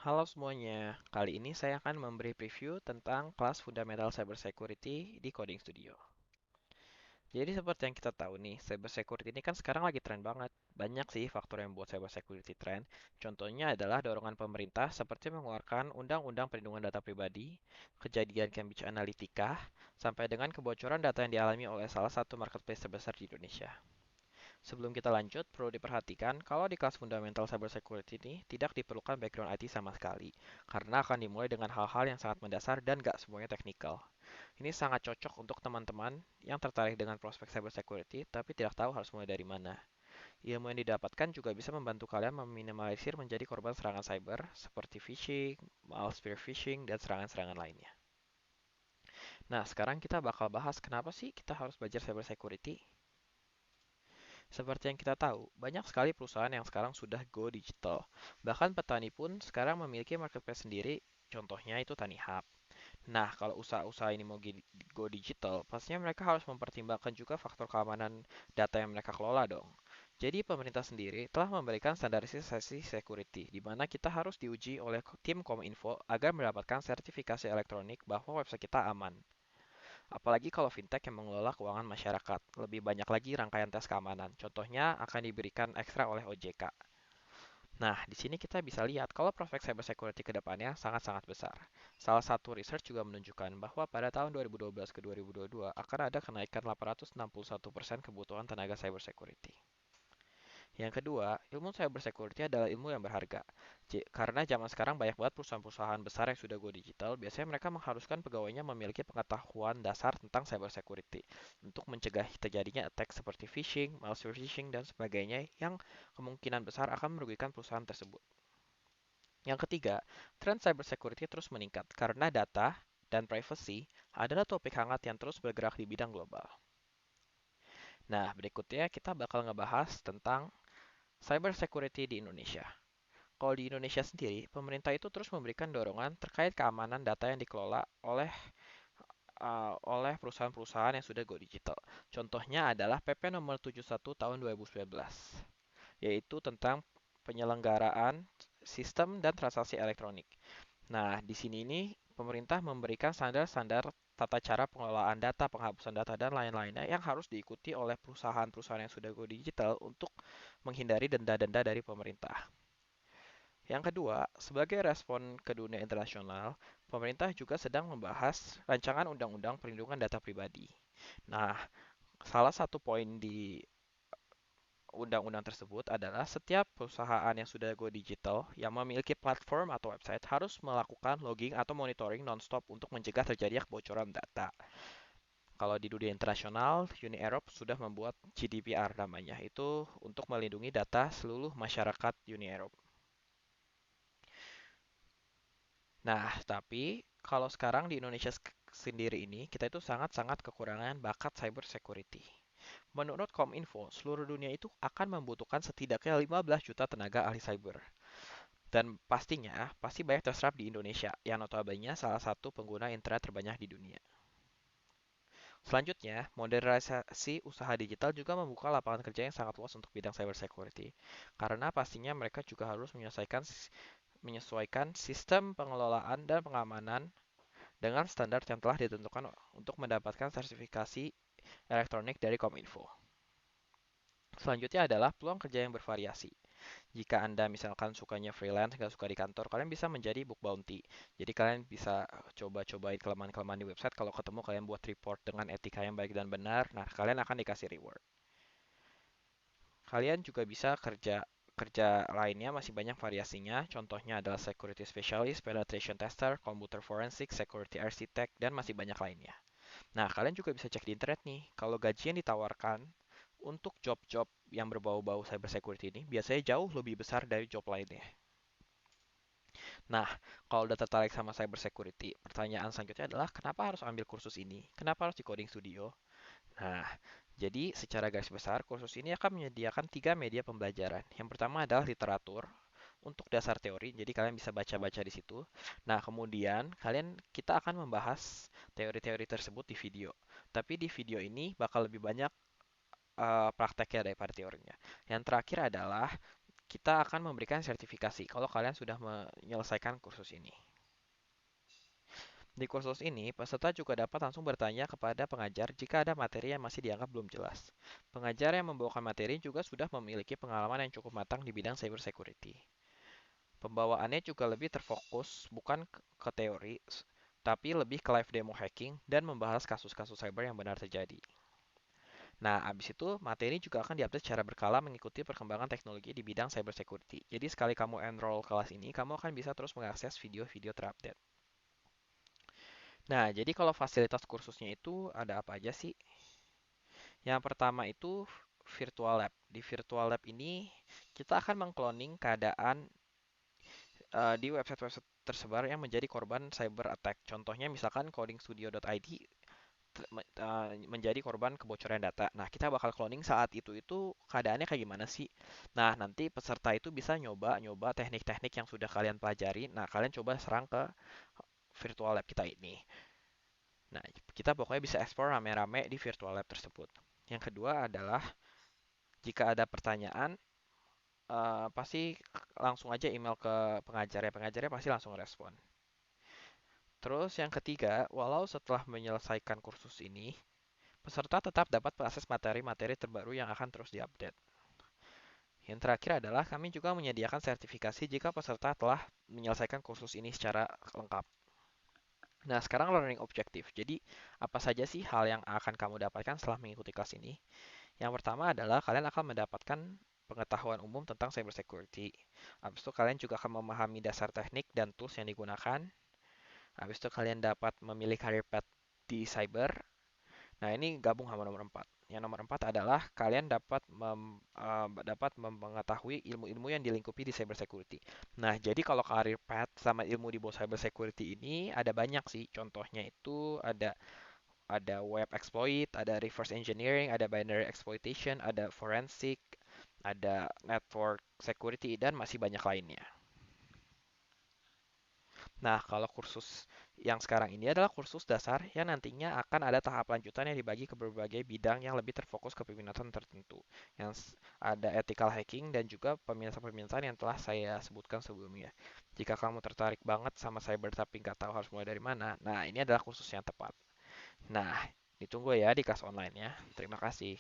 Halo semuanya, kali ini saya akan memberi preview tentang kelas Fundamental Cybersecurity di Coding Studio. Jadi seperti yang kita tahu nih, cybersecurity ini kan sekarang lagi tren banget. Banyak sih faktor yang buat cybersecurity tren. Contohnya adalah dorongan pemerintah seperti mengeluarkan Undang-Undang Perlindungan Data Pribadi, kejadian Cambridge Analytica, sampai dengan kebocoran data yang dialami oleh salah satu marketplace terbesar di Indonesia. Sebelum kita lanjut, perlu diperhatikan kalau di kelas fundamental cybersecurity ini tidak diperlukan background IT sama sekali, karena akan dimulai dengan hal-hal yang sangat mendasar dan gak semuanya teknikal. Ini sangat cocok untuk teman-teman yang tertarik dengan prospek cybersecurity tapi tidak tahu harus mulai dari mana. Ilmu yang didapatkan juga bisa membantu kalian meminimalisir menjadi korban serangan cyber seperti phishing, malware phishing, dan serangan-serangan lainnya. Nah, sekarang kita bakal bahas kenapa sih kita harus belajar cybersecurity. Seperti yang kita tahu, banyak sekali perusahaan yang sekarang sudah go digital. Bahkan petani pun sekarang memiliki marketplace sendiri, contohnya itu TaniHub. Nah, kalau usaha-usaha ini mau go digital, pastinya mereka harus mempertimbangkan juga faktor keamanan data yang mereka kelola dong. Jadi pemerintah sendiri telah memberikan standarisasi security, di mana kita harus diuji oleh tim Kominfo agar mendapatkan sertifikasi elektronik bahwa website kita aman. Apalagi kalau fintech yang mengelola keuangan masyarakat, lebih banyak lagi rangkaian tes keamanan. Contohnya akan diberikan ekstra oleh OJK. Nah, di sini kita bisa lihat kalau prospek cybersecurity ke depannya sangat-sangat besar. Salah satu research juga menunjukkan bahwa pada tahun 2012 ke 2022 akan ada kenaikan 861% kebutuhan tenaga cybersecurity. Yang kedua, ilmu cybersecurity adalah ilmu yang berharga. Karena zaman sekarang banyak banget perusahaan-perusahaan besar yang sudah go digital, biasanya mereka mengharuskan pegawainya memiliki pengetahuan dasar tentang cybersecurity untuk mencegah terjadinya attack seperti phishing, malware phishing, dan sebagainya yang kemungkinan besar akan merugikan perusahaan tersebut. Yang ketiga, tren cybersecurity terus meningkat karena data dan privacy adalah topik hangat yang terus bergerak di bidang global. Nah, berikutnya kita bakal ngebahas tentang cybersecurity di Indonesia. Kalau di Indonesia sendiri, pemerintah itu terus memberikan dorongan terkait keamanan data yang dikelola oleh perusahaan-perusahaan yang sudah go digital. Contohnya adalah PP nomor 71 tahun 2019, yaitu tentang penyelenggaraan sistem dan transaksi elektronik. Nah, di sini ini pemerintah memberikan standar-standar tata cara pengelolaan data, penghapusan data, dan lain-lainnya yang harus diikuti oleh perusahaan-perusahaan yang sudah go digital untuk menghindari denda-denda dari pemerintah. Yang kedua, sebagai respon ke dunia internasional, pemerintah juga sedang membahas rancangan undang-undang perlindungan data pribadi. Nah, salah satu poin di undang-undang tersebut adalah setiap perusahaan yang sudah go digital yang memiliki platform atau website harus melakukan logging atau monitoring non-stop untuk mencegah terjadinya kebocoran data. Kalau di dunia internasional, Uni Eropa sudah membuat GDPR namanya, itu untuk melindungi data seluruh masyarakat Uni Eropa. Nah, tapi kalau sekarang di Indonesia sendiri ini, kita itu sangat-sangat kekurangan bakat cyber security. Menurut Kominfo, seluruh dunia itu akan membutuhkan setidaknya 15 juta tenaga ahli cyber. Dan pastinya, pasti banyak terserap di Indonesia, yang notabene salah satu pengguna internet terbanyak di dunia. Selanjutnya, modernisasi usaha digital juga membuka lapangan kerja yang sangat luas untuk bidang cyber security. Karena pastinya mereka juga harus menyesuaikan sistem pengelolaan dan pengamanan dengan standar yang telah ditentukan untuk mendapatkan sertifikasi elektronik dari Kominfo. Selanjutnya adalah peluang kerja yang bervariasi. Jika Anda misalkan sukanya freelance, nggak suka di kantor, kalian bisa menjadi book bounty. Jadi kalian bisa coba-cobain kelemahan-kelemahan di website. Kalau ketemu kalian buat report dengan etika yang baik dan benar, nah kalian akan dikasih reward. Kalian juga bisa kerja kerja lainnya masih banyak variasinya. Contohnya adalah security specialist, penetration tester, computer forensic, security architect, dan masih banyak lainnya. Nah, kalian juga bisa cek di internet nih, kalau gaji yang ditawarkan untuk job-job yang berbau-bau cybersecurity ini biasanya jauh lebih besar dari job lainnya. Nah, kalau udah tertarik sama cybersecurity, pertanyaan selanjutnya adalah kenapa harus ambil kursus ini? Kenapa harus di coding studio? Nah, jadi secara garis besar, kursus ini akan menyediakan tiga media pembelajaran. Yang pertama adalah literatur untuk dasar teori, jadi kalian bisa baca-baca di situ. Nah, kemudian kita akan membahas teori-teori tersebut di video. Tapi di video ini bakal lebih banyak prakteknya daripada teorinya. Yang terakhir adalah kita akan memberikan sertifikasi kalau kalian sudah menyelesaikan kursus ini. Di kursus ini, peserta juga dapat langsung bertanya kepada pengajar jika ada materi yang masih dianggap belum jelas. Pengajar yang membawakan materi juga sudah memiliki pengalaman yang cukup matang di bidang cybersecurity. Pembawaannya juga lebih terfokus bukan ke teori, tapi lebih ke live demo hacking dan membahas kasus-kasus cyber yang benar terjadi. Nah, abis itu materi juga akan diupdate secara berkala mengikuti perkembangan teknologi di bidang cybersecurity. Jadi sekali kamu enroll kelas ini, kamu akan bisa terus mengakses video-video terupdate. Nah, jadi kalau fasilitas kursusnya itu ada apa aja sih? Yang pertama itu virtual lab. Di virtual lab ini kita akan mengcloning keadaan di website-website tersebar yang menjadi korban cyber attack. Contohnya misalkan codingstudio.id menjadi korban kebocoran data. Nah, kita bakal cloning saat itu keadaannya kayak gimana sih? Nah, nanti peserta itu bisa nyoba-nyoba teknik-teknik yang sudah kalian pelajari. Nah, kalian coba serang ke virtual lab kita ini. Nah, kita pokoknya bisa explore rame-rame di virtual lab tersebut. Yang kedua adalah jika ada pertanyaan, pasti langsung aja email ke pengajarnya. Pengajarnya pasti langsung respon. Terus yang ketiga, walau setelah menyelesaikan kursus ini, peserta tetap dapat mengakses materi-materi terbaru yang akan terus diupdate. Yang terakhir adalah kami juga menyediakan sertifikasi jika peserta telah menyelesaikan kursus ini secara lengkap. Nah, sekarang learning objective. Jadi, apa saja sih hal yang akan kamu dapatkan setelah mengikuti kelas ini? Yang pertama adalah kalian akan mendapatkan pengetahuan umum tentang cybersecurity. Habis itu kalian juga akan memahami dasar teknik dan tools yang digunakan. Habis itu kalian dapat memilih career path di cyber. Nah, ini gabung sama nomor 4. Yang nomor 4 adalah kalian dapat mengetahui ilmu-ilmu yang dilingkupi di cybersecurity. Nah, jadi kalau career path sama ilmu di bawah cybersecurity ini ada banyak sih. Contohnya itu ada web exploit, ada reverse engineering, ada binary exploitation, ada forensic, ada network security, dan masih banyak lainnya. Nah, kalau kursus yang sekarang ini adalah kursus dasar yang nantinya akan ada tahap lanjutan yang dibagi ke berbagai bidang yang lebih terfokus ke peminatan tertentu. Yang ada ethical hacking dan juga peminatan-peminatan yang telah saya sebutkan sebelumnya. Jika kamu tertarik banget sama cyber tapi nggak tahu harus mulai dari mana, nah ini adalah kursus yang tepat. Nah, ditunggu ya di kelas online ya. Terima kasih.